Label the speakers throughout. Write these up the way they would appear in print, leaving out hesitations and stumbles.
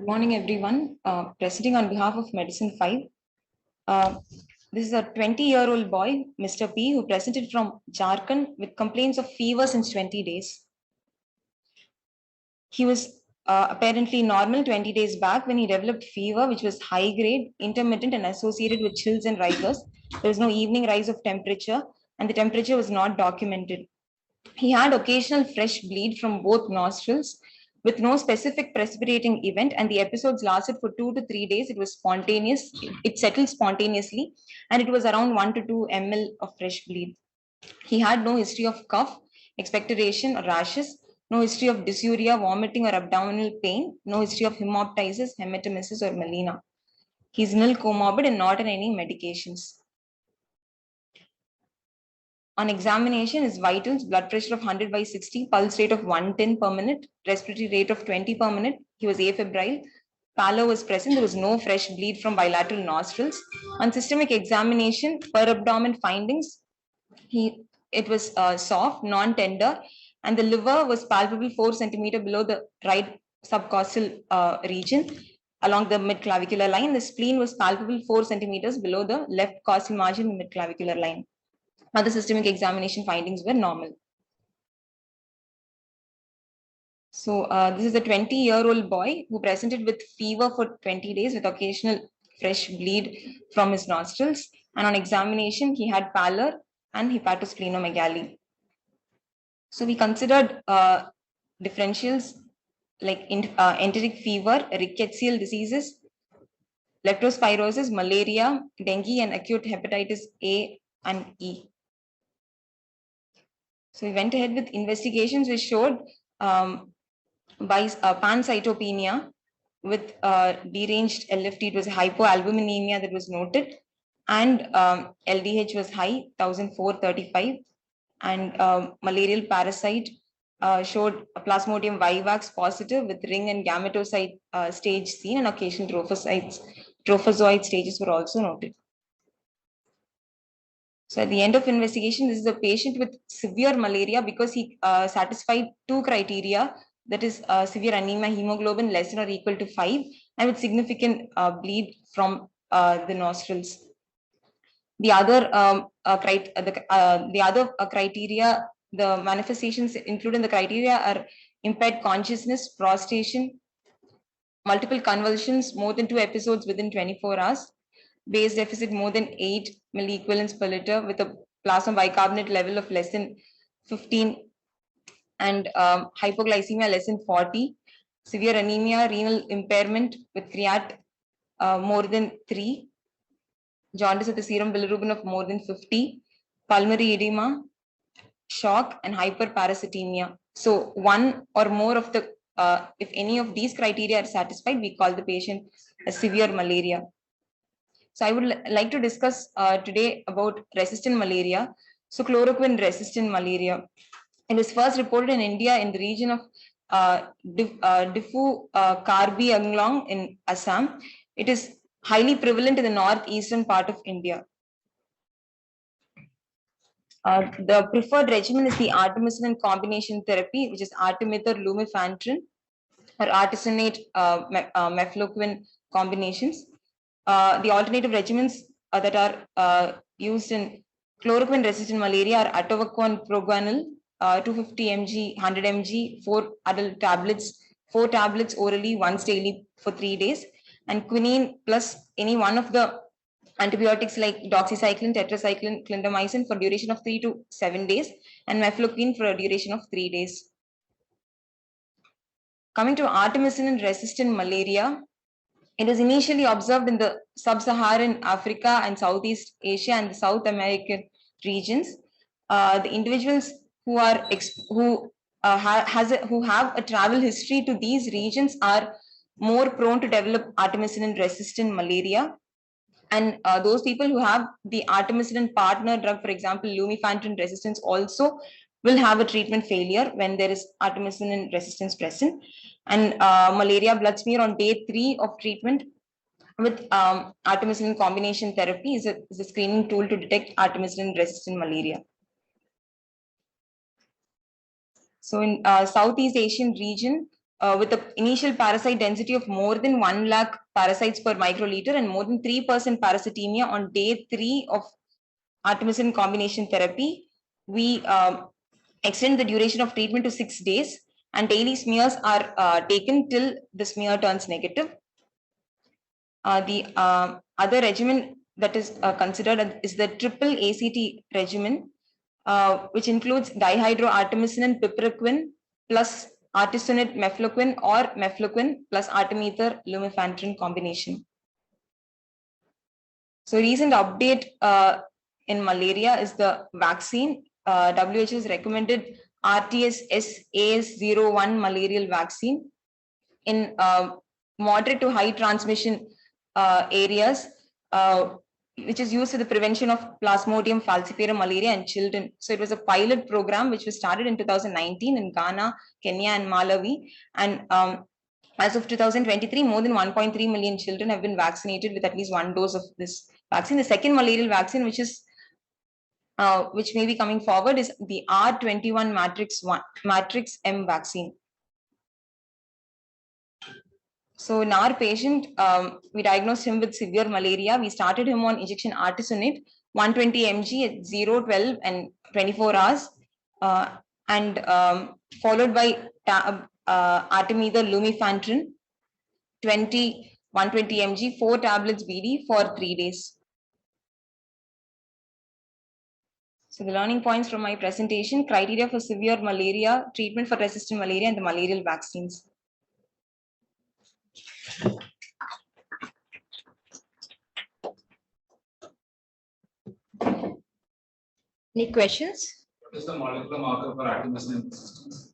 Speaker 1: Good morning, everyone. Presenting on behalf of Medicine 5. Uh, this is a 20-year-old boy, Mr. P, who presented from Jharkhand with complaints of fever since 20 days. He was apparently normal 20 days back when he developed fever, which was high grade, intermittent, and associated with chills and rigors. There was no evening rise of temperature, and the temperature was not documented. He had occasional fresh bleed from both nostrils with no specific precipitating event, and the episodes lasted for 2 to 3 days. It was spontaneous, it settled spontaneously, and it was around 1 to 2 ml of fresh bleed. He had no history of cough, expectoration, or rashes, no history of dysuria, vomiting, or abdominal pain, no history of hemoptysis, hematemesis, or melena. He's nil comorbid and not on any medications. On examination, his vitals, blood pressure of 100/60, pulse rate of 110 per minute, respiratory rate of 20 per minute. He was afebrile. Pallor was present. There was no fresh bleed from bilateral nostrils. On systemic examination, per abdomen findings, it was soft, non-tender, and the liver was palpable 4 centimeter below the right subcostal region along the mid-clavicular line. The spleen was palpable 4 centimeters below the left costal margin mid-clavicular line. Other systemic examination findings were normal. So this is a 20-year-old boy who presented with fever for 20 days with occasional fresh bleed from his nostrils. And on examination, he had pallor and hepatosplenomegaly. So we considered differentials like enteric fever, rickettsial diseases, leptospirosis, malaria, dengue, and acute hepatitis A and E. So we went ahead with investigations which showed by pancytopenia with deranged LFT. It was hypoalbuminemia that was noted, and LDH was high, 1435, and malarial parasite showed a Plasmodium vivax positive with ring and gametocyte stage seen, and occasional trophozoite stages were also noted. So at the end of investigation, this is a patient with severe malaria because he satisfied 2 criteria, that is severe anemia, hemoglobin less than or equal to 5, and with significant bleed from the nostrils. The other criteria, the manifestations included in the criteria are impaired consciousness, prostration, multiple convulsions, more than 2 episodes within 24 hours, base deficit more than 8 milliequivalents per liter with a plasma bicarbonate level of less than 15, and hypoglycemia less than 40, severe anemia, renal impairment with creat more than 3, jaundice with a serum bilirubin of more than 50, pulmonary edema, shock, and hyperparasitemia. So one or more of the, if any of these criteria are satisfied, we call the patient a severe malaria. So I would like to discuss today about resistant malaria. So chloroquine resistant malaria. It was first reported in India in the region of Diffu Karbi Anglong in Assam. It is highly prevalent in the northeastern part of India. The preferred regimen is the artemisinin combination therapy, which is artemether lumefantrine or artesunate mefloquine combinations. The alternative regimens that are used in chloroquine resistant malaria are atovaquone proguanil, 250 mg, 100 mg, 4 adult tablets, 4 tablets orally once daily for 3 days, and quinine plus any one of the antibiotics like doxycycline, tetracycline, clindamycin for duration of 3 to 7 days, and mefloquine for a duration of 3 days. Coming to artemisinin resistant malaria, it was initially observed in the sub-Saharan Africa and Southeast Asia and the South American regions. The individuals who are who have a travel history to these regions are more prone to develop artemisinin resistant malaria. And those people who have the artemisinin partner drug, for example, lumefantrine resistance, also will have a treatment failure when there is artemisinin resistance present. And malaria blood smear on day 3 of treatment with artemisinin combination therapy is a screening tool to detect artemisinin resistant malaria. So in Southeast Asian region, with an initial parasite density of more than 1 lakh parasites per microliter and more than 3% parasitemia on day 3 of artemisinin combination therapy. We extend the duration of treatment to 6 days, and daily smears are taken till the smear turns negative. The other regimen that is considered is the triple ACT regimen, which includes dihydroartemisinin piperacin plus artesunate mefloquine or mefloquine plus artemether lumefantrine combination. So recent update in malaria is the vaccine. WHO has recommended RTS-SAS01 malarial vaccine in moderate to high transmission areas, which is used for the prevention of Plasmodium falciparum malaria in children. So it was a pilot program which was started in 2019 in Ghana, Kenya, and Malawi. And as of 2023, more than 1.3 million children have been vaccinated with at least 1 dose of this vaccine. The second malarial vaccine, which may be coming forward, is the R21 matrix M vaccine. So in our patient, we diagnosed him with severe malaria. We started him on injection artesunate 120 mg at 0, 12, and 24 hours, and followed by artemether lumefantrine 120 mg, 4 tablets BD for 3 days. So the learning points from my presentation: criteria for severe malaria, treatment for resistant malaria, and the malarial vaccines. Any questions?
Speaker 2: What is the molecular marker for artemisinin resistance?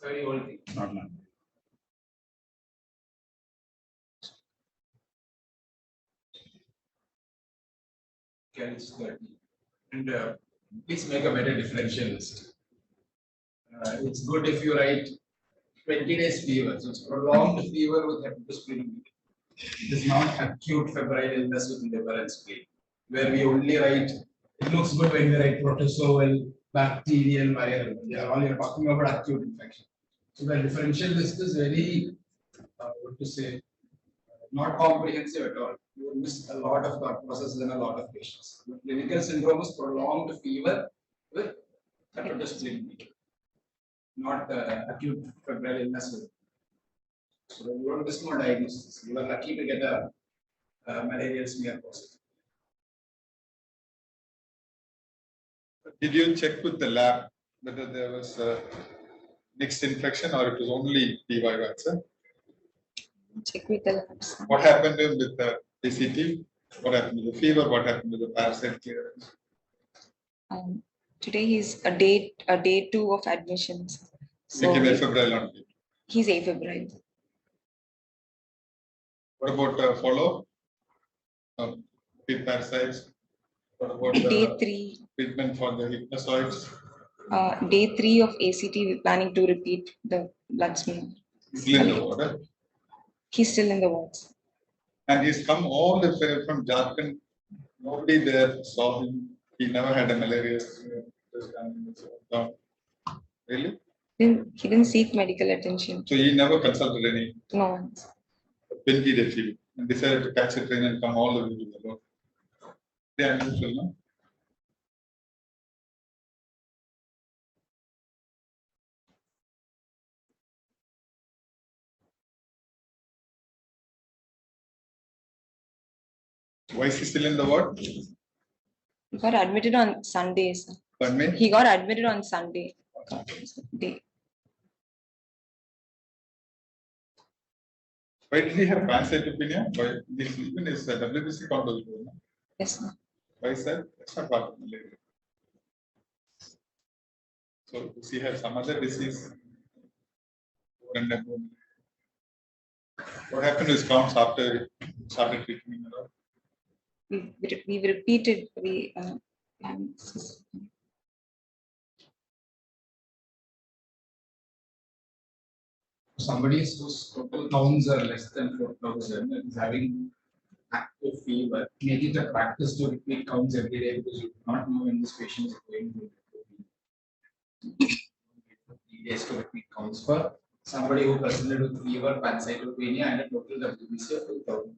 Speaker 2: Very old thing, not now. Okay, it's 30. And please make a better differential list. It's good if you write 20 days fever. So it's prolonged fever with hepatosplenic. It is not acute febrile illness with liver and spleen, where we only write, it looks good when we write protozoal, bacterial, viral. Yeah, all you're talking about acute infection. So the differential list is very, what to say, not comprehensive at all. You will miss a lot of thought processes in a lot of patients. The clinical syndrome is prolonged fever with hepatosplenic, not acute febrile illness. So you don't miss more diagnosis. You are lucky to get a malarial smear positive.
Speaker 3: Did you check with the lab whether there was a mixed infection or it was only DY vaccine?
Speaker 1: Check with the labs.
Speaker 3: What happened with the ACT? What happened with the fever? What happened with the parasite clearance?
Speaker 1: Today he's a day 2 of admissions.
Speaker 3: So became afebrile on it.
Speaker 1: He's afebrile.
Speaker 3: What about follow? With parasites? What about
Speaker 1: day 3
Speaker 3: treatment for the hypnozoids?
Speaker 1: Day 3 of ACT, we're planning to repeat the blood smear.
Speaker 3: Still in the water?
Speaker 1: He's still in the wards.
Speaker 3: And he's come all the way from Jharkhand. Nobody there saw him. He never had a malaria. Really?
Speaker 1: He didn't seek medical attention.
Speaker 3: So he never consulted any.
Speaker 1: No one.
Speaker 3: When did they feel and decided to catch a train and come all the way to the road? They are unusual, no? Why is he still in the ward?
Speaker 1: He got admitted on Sundays.
Speaker 3: Pardon me?
Speaker 1: He got admitted on Sunday. Day.
Speaker 3: Why did he have pancytopenia? Why this even is a WBC composite? No?
Speaker 1: Yes, sir.
Speaker 3: Why is that? That's not part of malaria. So does he have some other disease? What happened to his counts after he started treatment?
Speaker 1: We've repeated.
Speaker 2: Somebody whose total counts are less than 4,000 is having active fever, make it a practice to repeat counts every day because you do not know when this patient is going to be. 3 days to repeat counts for somebody who presented with fever, pancytopenia, and a total WBC of 2000.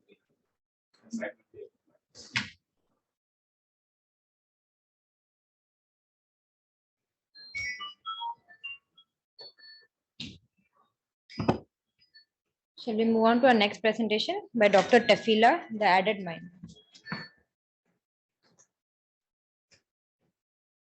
Speaker 1: Shall we move on to our next presentation by Dr. Tefila, the added mind?